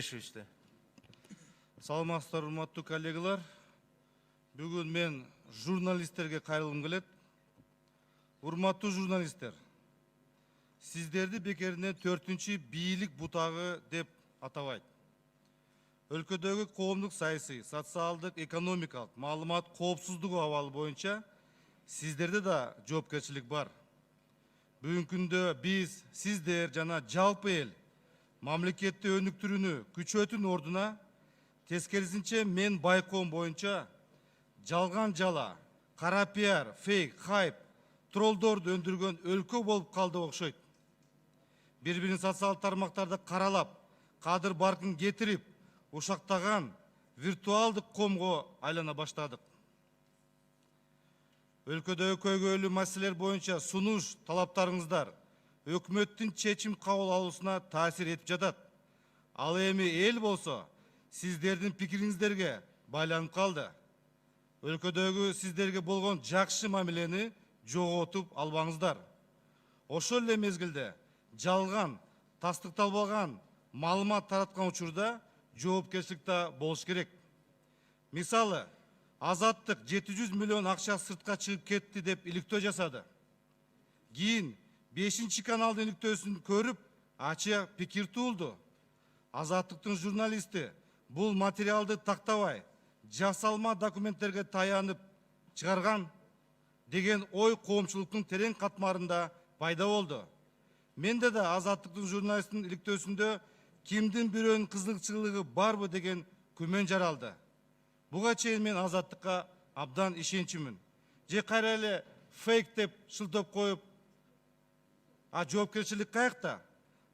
Беришевичте. Саламатсыздар, урматтуу коллегалар. Бүгүн мен журналисттерге кайрылгым келет. Урматтуу журналисттер, сиздерди бекеринен 4-чү бийлик бутагы деп атабайт. Өлкөдөгү коомдук саясий, социалдык, экономикалык, маалымат коопсуздугу абалы боюнча сиздерде да жоопкерчилик бар. Бүгүнкү күндө биз, сиздер жана жалпы эл мамлекетти өнүктүрүүнү күчөтүүнүн ордуна тескерисинче мен байкоом боюнча жалган жала, кара пиар, фейк, хайп, троллдорду өндүргөн өлкө болуп калды окшойт. Бири-бирин социалдык тармактарды каралап, кадыр баркын кетирип, ушактаган виртуалдык коомго айлана баштадык. Өлкөдөгү көйгөйлүү маселелер боюнча сунуш талаптарыңыздар өкмөттүн чечим кабыл алуусуна таасир этип жатат. Ал эми эл болсо сиздердин пикириңиздерге байланып калды. Өлкөдөгү сиздерге болгон жакшы мамилени жоготуп албаңыздар. Ошол эле мезгилде жалган, тастыкталбаган маалымат тараткан учурда жоопкерчилик да болуш керек. Мисалы, Азаттык 700 миллион акча сыртка чыгып кетти деп иликтөө жасады. Кийин 5-чи каналдын иликтөөсүн көрүп, ачык пикир туулду. Азаттыктын журналисти бул материалды тактабай, жасалма документтерге таянып чыгарган деген ой коомчулуктун терең катмарында пайда болду. Менде да Азаттыктын журналисттин иликтөөсүндө кимдин бирөөнүн кызыкчылыгы барбы деген күмөн жаралды. Буга чейин мен Азаттыкка абдан ишенчүмүн. Же кайра эле фейк деп шылтоп коюп, жоопкерчилик каякта?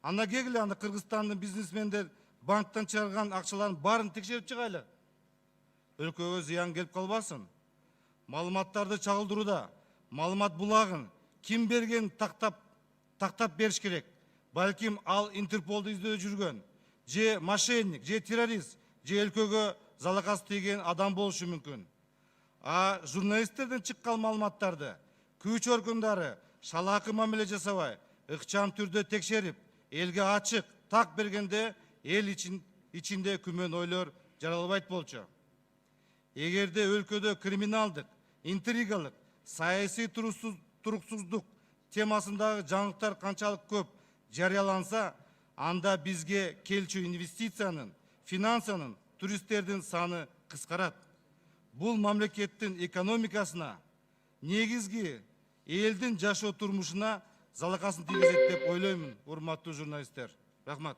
Ана кегиле анда Кыргызстандын бизнесмендер банктан чыгарган акчалардын баарын текшерип чыгайлы. Өлкөгө зыян келип калбасын. Маалыматтарды чагылдырууда маалымат булагын ким берген тактап бериш керек. Балким ал Интерполду издөө жүргөн, же мошенник, же террорист, же өлкөгө залакасы тийген адам болушу мүмкүн. Журналисттерден чыккан маалыматтарды күч органдары шалаакы мамиле жасабай, ыкчам түрдө текшерип, элге ачык так бергенде эл ичинде күмөн ойлор жаралбайт болчу. Эгерде өлкөдө криминалдык, интригалык, саясий туруксуздук темасындагы жаңылыктар канчалык көп жарыяланса, анда бизге келчү инвестициянын, финансанын, туристтердин саны кыскарат. Бул мамлекеттин экономикасына, негизги элдин жашоо турмушуна залакасын тийгизет деп ойлоймун, урматтуу журналисттер. Рахмат.